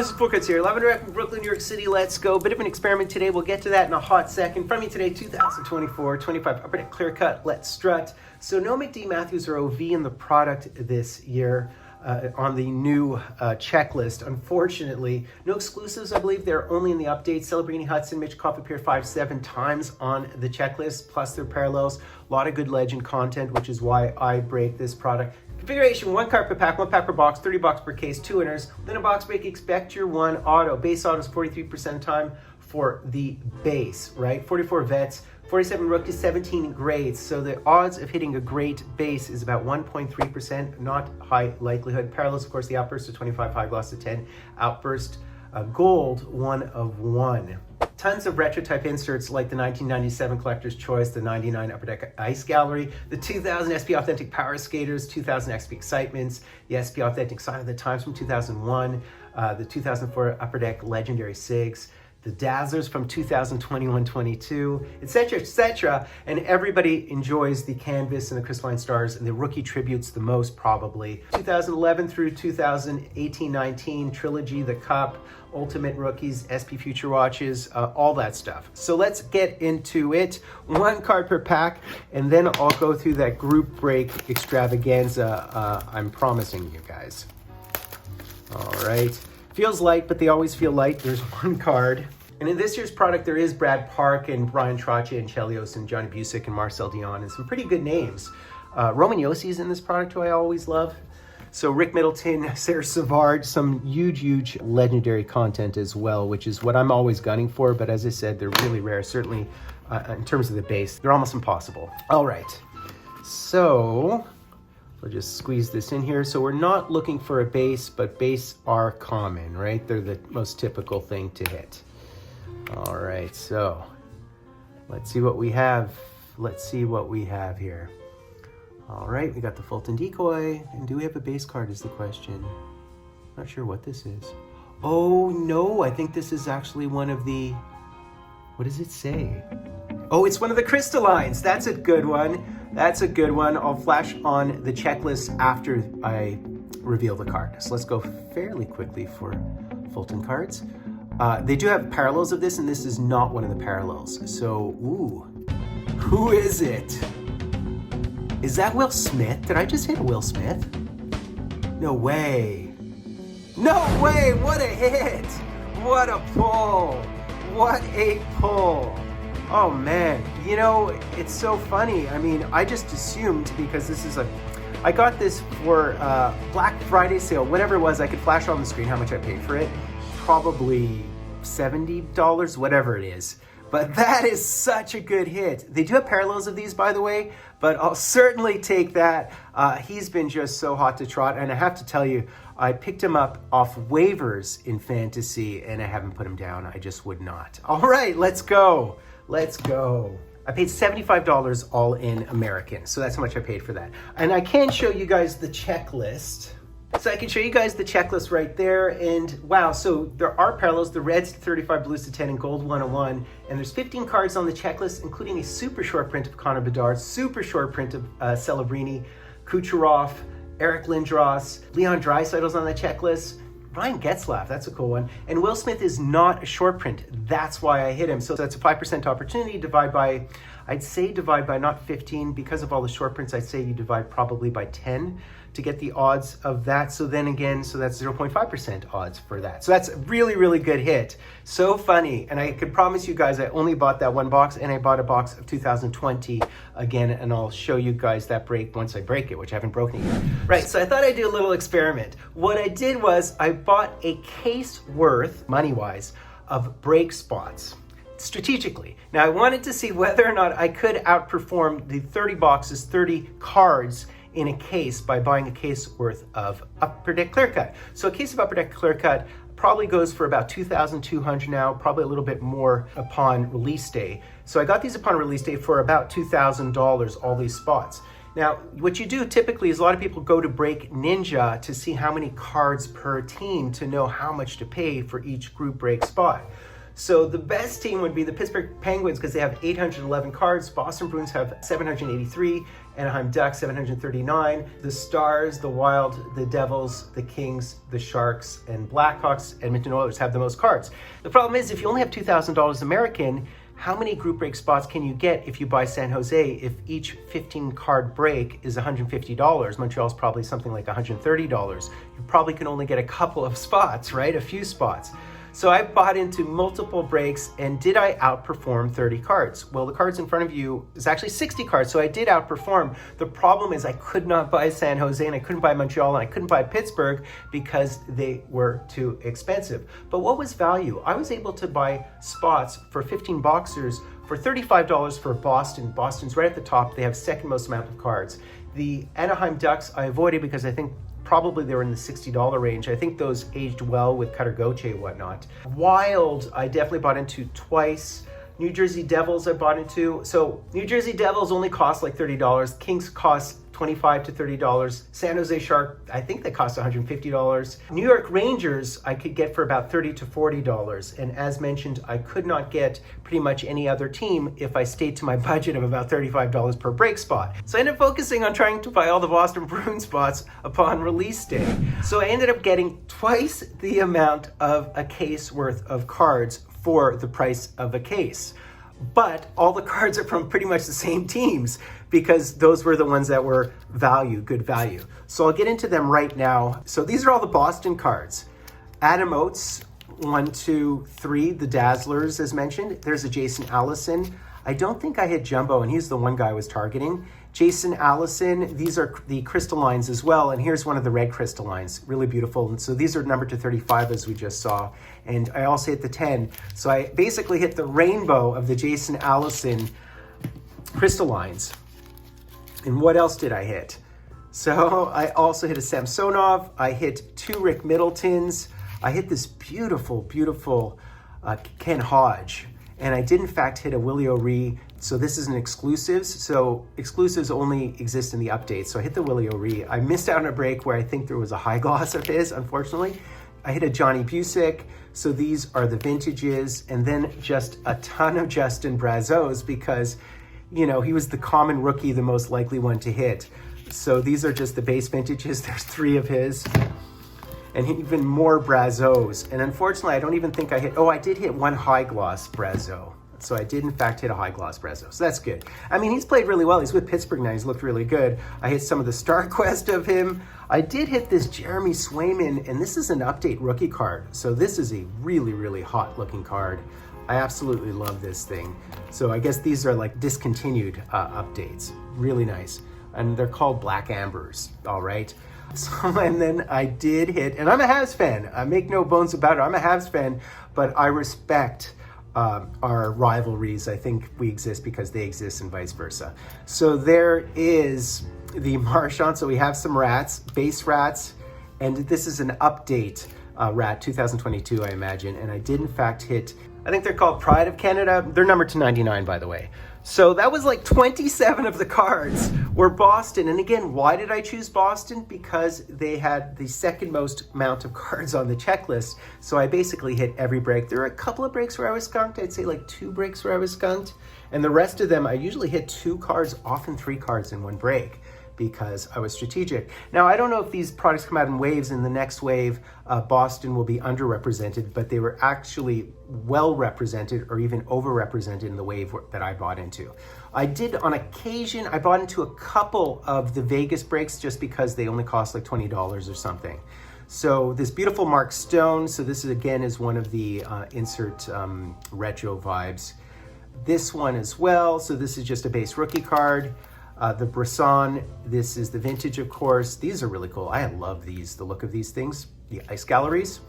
guys, it's Fultoncards here. Live and direct from Brooklyn, New York City. Let's go. Bit of an experiment today. We'll get to that in a hot second. From me today, 2024 25 upper deck clear cut. Let's strut. So no McD, Matthews, or OV in the product this year on the new checklist. Unfortunately, no exclusives. I believe they're only in the update. Celebrini, Hudson, Mitch Koff appeared 5-7 times on the checklist, plus their parallels. A lot of good legend content, which is why I break this product. Configuration, 1 card per pack, 1 pack per box, 30 box per case, 2 winners. Then a box break, expect your 1 auto. Base auto is 43% time for the base, right? 44 vets, 47 rookies, 17 grades. So the odds of hitting a great base is about 1.3%, not high likelihood. Parallels, of course, the outburst of 25, high gloss of 10. Outburst, gold, 1 of 1. Tons of retro type inserts like the 1997 Collector's Choice, the 99 Upper Deck Ice Gallery, the 2000 SP Authentic Power Skaters, 2000 XP Excitements, the SP Authentic Sign of the Times from 2001, the 2004 Upper Deck Legendary Sigs, the Dazzlers from 2021-22, etc., etc. And everybody enjoys the Canvas and the Crystalline Stars and the Rookie Tributes the most, probably. 2011 through 2018-19 Trilogy, the Cup, Ultimate Rookies, SP Future Watches, all that stuff. So let's get into it. 1 card per pack, and then I'll go through that group break extravaganza I'm promising you guys. All right. Feels light, but they always feel light. There's 1 card. And in this year's product, there is Brad Park and Brian Trottier and Chelios and Johnny Busick and Marcel Dion and some pretty good names. Roman Yossi's in this product, who I always love. So Rick Middleton, Sarah Savard, some huge legendary content as well, which is what I'm always gunning for. But as I said, they're really rare, certainly in terms of the base. They're almost impossible. All right, so we'll just squeeze this in here. So we're not looking for a base, but base are common, right? They're the most typical thing to hit. All right, so let's see what we have. Let's see what we have here. All right, we got the Fulton decoy. And do we have a base card is the question. Not sure what this is. Oh no, I think this is actually one of the, what does it say? Oh, it's one of the crystallines. That's a good one. That's a good one. I'll flash on the checklist after I reveal the card. So let's go fairly quickly for Fultoncards. They do have parallels of this, and this is not one of the parallels. So, ooh, who is it? Is that Will Smith? Did I just hit a Will Smith? No way. No way, what a hit. What a pull. What a pull. Oh man, you know, it's so funny. I mean, I just assumed because this is I got this for Black Friday sale, whatever it was. I could flash on the screen how much I paid for it. Probably $70, whatever it is. But that is such a good hit. They do have parallels of these, by the way, but I'll certainly take that. He's been just so hot to trot, and I have to tell you, I picked him up off waivers in fantasy, and I haven't put him down. I just would not. All right, let's go. Let's go. I paid $75 all in American, so that's how much I paid for that. And I can show you guys the checklist. So I can show you guys the checklist right there, and wow, so there are parallels, the reds to 35, blues to 10, and gold 101, and there's 15 cards on the checklist, including a super short print of Connor Bedard, super short print of Celebrini, Kucherov, Eric Lindros, Leon Draisaitl's on the checklist, Ryan Getzlaff, that's a cool one, and Will Smith is not a short print. That's why I hit him. So that's a 5% opportunity, divide by, I'd say divide by not 15, because of all the short prints, I'd say you divide probably by 10 to get the odds of that. So then again, so that's 0.5% odds for that. So that's a really good hit. So funny. And I could promise you guys, I only bought that 1 box, and I bought a box of 2020 again, and I'll show you guys that break once I break it, which I haven't broken it yet. Right, so I thought I'd do a little experiment. What I did was I bought a case worth, money-wise, of break spots strategically. Now I wanted to see whether or not I could outperform the 30 boxes, 30 cards in a case by buying a case worth of Upper Deck Clear Cut. So a case of Upper Deck Clear Cut probably goes for about $2,200 now, probably a little bit more upon release day. So I got these upon release day for about $2,000, all these spots. Now, what you do typically is a lot of people go to Break Ninja to see how many cards per team to know how much to pay for each group break spot. So the best team would be the Pittsburgh Penguins because they have 811 cards. Boston Bruins have 783. Anaheim Ducks, 739. The Stars, the Wild, the Devils, the Kings, the Sharks, and Blackhawks, Edmonton Oilers have the most cards. The problem is if you only have $2,000 American, how many group break spots can you get if you buy San Jose if each 15 card break is $150? Montreal's probably something like $130. You probably can only get a couple of spots, right? A few spots. So I bought into multiple breaks, and did I outperform 30 cards? Well, the cards in front of you is actually 60 cards, so I did outperform. The problem is I could not buy San Jose, and I couldn't buy Montreal, and I couldn't buy Pittsburgh because they were too expensive. But what was value? I was able to buy spots for 15 boxers for $35 for Boston. Boston's right at the top. They have second most amount of cards. The Anaheim Ducks I avoided because I think probably they were in the $60 range. I think those aged well with Cutter Gauthier and whatnot. Wild, I definitely bought into twice. New Jersey Devils I bought into. So New Jersey Devils only cost like $30. Kings cost $25 to $30. San Jose Shark, I think they cost $150. New York Rangers I could get for about $30 to $40. And as mentioned, I could not get pretty much any other team if I stayed to my budget of about $35 per break spot. So I ended up focusing on trying to buy all the Boston Bruins spots upon release day. So I ended up getting twice the amount of a case worth of cards for the price of a case. But all the cards are from pretty much the same teams because those were the ones that were good value. So I'll get into them right now. So these are all the Boston cards. Adam Oates, 1, 2, 3, the Dazzlers as mentioned. There's a Jason Allison. I don't think I hit Jumbo, and he's the one guy I was targeting. Jason Allison, these are the crystallines as well, and here's one of the red crystallines, really beautiful. And so these are numbered to 35 as we just saw, and I also hit the 10. So I basically hit the rainbow of the Jason Allison crystallines. And what else did I hit? So I also hit a Samsonov, I hit 2 Rick Middletons, I hit this beautiful, beautiful Ken Hodge. And I did in fact hit a Willie O'Ree. So this is an exclusives. So exclusives only exist in the updates. So I hit the Willie O'Ree. I missed out on a break where I think there was a high gloss of his, unfortunately. I hit a Johnny Busick. So these are the vintages. And then just a ton of Justin Brazeau's because, you know, he was the common rookie, the most likely one to hit. So these are just the base vintages. There's 3 of his. And even more Brazeau's. And unfortunately, I don't even think I hit, I did hit 1 high gloss Brazeau. So I did in fact hit a high gloss Brazeau. So that's good. I mean, he's played really well. He's with Pittsburgh now. He's looked really good. I hit some of the StarQuest of him. I did hit this Jeremy Swayman, and this is an update rookie card. So this is a really, really hot looking card. I absolutely love this thing. So I guess these are like discontinued updates. Really nice. And they're called Black Ambers, all right? So, and then I did hit, and I'm a Habs fan. I make no bones about it. I'm a Habs fan, but I respect our rivalries. I think we exist because they exist and vice versa. So there is the Marchand. So we have some rats, base rats, and this is an update rat 2022, I imagine. And I did in fact hit, I think they're called Pride of Canada. They're numbered to 99, by the way. So that was like 27 of the cards were Boston. And again, why did I choose Boston? Because they had the second most amount of cards on the checklist. So I basically hit every break. There are a couple of breaks where I was skunked. I'd say like 2 breaks where I was skunked. And the rest of them, I usually hit 2 cards, often 3 cards in one break, because I was strategic. Now, I don't know if these products come out in waves. In the next wave, Boston will be underrepresented, but they were actually well represented or even overrepresented in the wave that I bought into. I did on occasion, I bought into a couple of the Vegas breaks just because they only cost like $20 or something. So this beautiful Mark Stone. So this is again is one of the insert retro vibes. This one as well. So this is just a base rookie card. The Brisson, this is the vintage, of course. These are really cool. I love these, the look of these things, the ice galleries.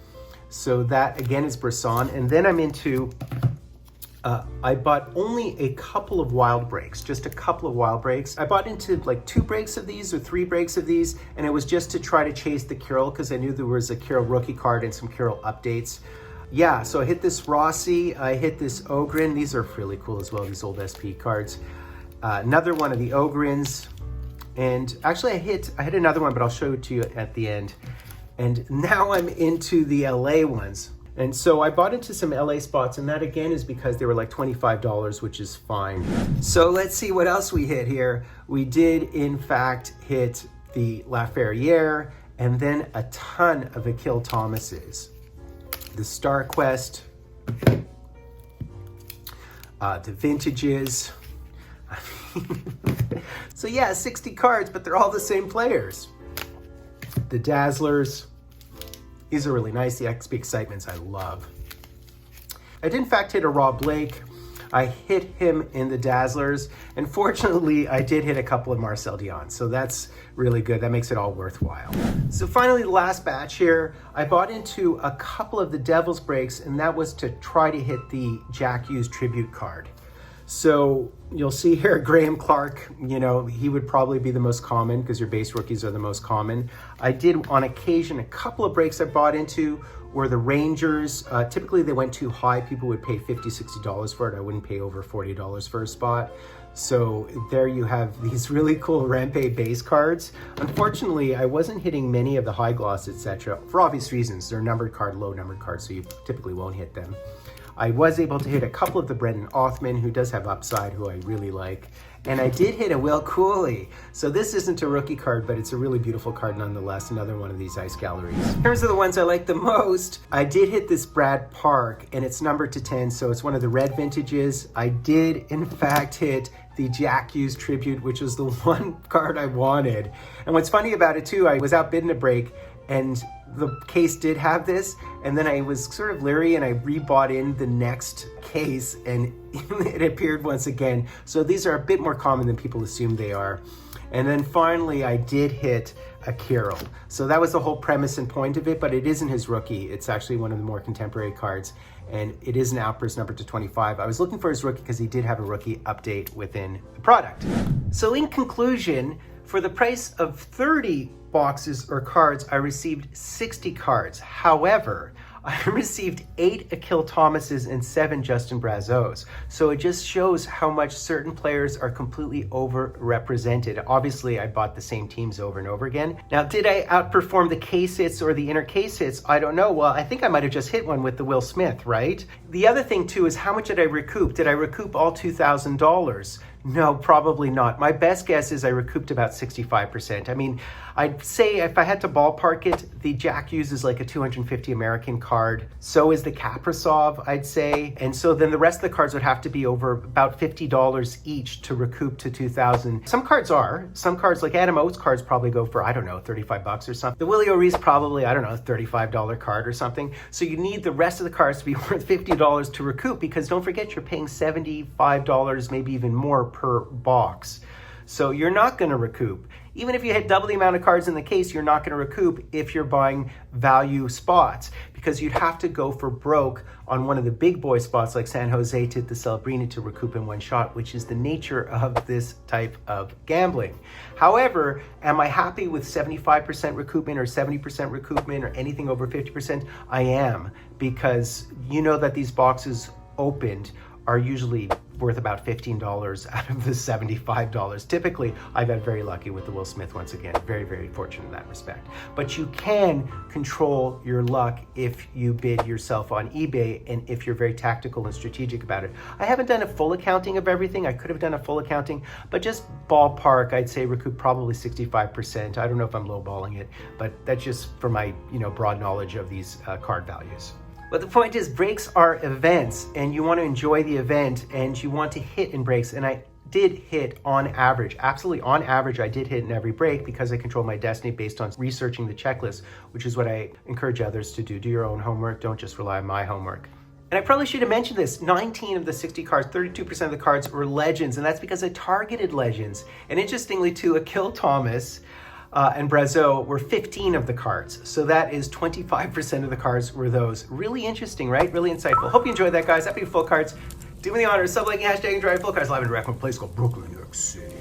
So that again is Brisson. And then I'm into, I bought only a couple of wild breaks, just a couple of wild breaks. I bought into like 2 breaks of these or 3 breaks of these, and it was just to try to chase the Kirill because I knew there was a Kirill rookie card and some Kirill updates. Yeah, so I hit this Rossi, I hit this Ogren. These are really cool as well, these old SP cards. Another one of the Ogrins, and actually I hit another one, but I'll show it to you at the end. And now I'm into the LA ones. And so I bought into some LA spots, and that again is because they were like $25, which is fine. So let's see what else we hit here. We did in fact hit the La Ferriere, and then a ton of Akil Thomases. The Star Quest, the vintages. So yeah, 60 cards, but they're all the same players. The Dazzlers. These are really nice. The XP Excitements I love. I did in fact hit a Rob Blake. I hit him in the Dazzlers. And fortunately, I did hit a couple of Marcel Dion. So that's really good. That makes it all worthwhile. So finally, the last batch here, I bought into a couple of the Devil's Breaks, and that was to try to hit the Jack Hughes tribute card. So you'll see here, Graham Clark, you know, he would probably be the most common because your base rookies are the most common. I did on occasion, a couple of breaks I bought into were the Rangers. Typically they went too high. People would pay $50, $60 for it. I wouldn't pay over $40 for a spot. So there you have these really cool Rampe base cards. Unfortunately, I wasn't hitting many of the high gloss, etc. for obvious reasons. They're numbered card, low numbered cards, so you typically won't hit them. I was able to hit a couple of the Brendan Othman, who does have upside, who I really like. And I did hit a Will Cooley. So this isn't a rookie card, but it's a really beautiful card nonetheless. Another one of these ice galleries. In terms of the ones I like the most, I did hit this Brad Park, and it's numbered to 10, so it's one of the red vintages. I did, in fact, hit the Jack Hughes tribute, which was the one card I wanted. And what's funny about it too, I was outbid in a break, and the case did have this, and then I was sort of leery and I rebought in the next case, and it appeared once again. So these are a bit more common than people assume they are. And then finally I did hit a Kirill. So that was the whole premise and point of it, but it isn't his rookie. It's actually one of the more contemporary cards, and it is an outburst number to 25. I was looking for his rookie because he did have a rookie update within the product. So in conclusion, for the price of 30 boxes or cards, I received 60 cards. However, I received 8 Akil Thomases and 7 Justin Brazeaus. So it just shows how much certain players are completely overrepresented. Obviously, I bought the same teams over and over again. Now, did I outperform the case hits or the inner case hits? I don't know. Well, I think I might have just hit one with the Will Smith, right? The other thing too is how much did I recoup? Did I recoup all $2,000? No, probably not. My best guess is I recouped about 65%. I mean, I'd say if I had to ballpark it, the Jack Hughes is like a 250 American card. So is the Kaprasov, I'd say. And so then the rest of the cards would have to be over about $50 each to recoup to 2,000. Some cards are. Some cards, like Adam Oates cards, probably go for, I don't know, 35 bucks or something. The Willie O'Ree's probably, I don't know, $35 card or something. So you need the rest of the cards to be worth $50 to recoup, because don't forget, you're paying $75, maybe even more per box. So you're not going to recoup. Even if you hit double the amount of cards in the case, you're not going to recoup if you're buying value spots, because you'd have to go for broke on one of the big boy spots like San Jose to the Celebrini to recoup in one shot, which is the nature of this type of gambling. However, am I happy with 75% recoupment or 70% recoupment or anything over 50%? I am, because you know that these boxes opened are usually worth about $15 out of the $75. Typically, I've been very lucky with the Will Smith once again. Very, very fortunate in that respect. But you can control your luck if you bid yourself on eBay and if you're very tactical and strategic about it. I haven't done a full accounting of everything. I could have done a full accounting, but just ballpark, I'd say recoup probably 65%. I don't know if I'm lowballing it, but that's just for my broad knowledge of these card values. But the point is, breaks are events, and you want to enjoy the event, and you want to hit in breaks. And I did hit on average, absolutely on average, I did hit in every break because I control my destiny based on researching the checklist, which is what I encourage others to do. Do your own homework. Don't just rely on my homework. And I probably should have mentioned this. 19 of the 60 cards, 32% of the cards were legends, and that's because I targeted legends. And interestingly too, Akil Thomas and Brazeau were 15 of the cards. So that is 25% of the cards were those. Really interesting, right? Really insightful. Hope you enjoyed that, guys. Happy Full Cards. Do me the honor of sub-liking, hashtag, and drive Full Cards live in direct from a place called Brooklyn, New York City.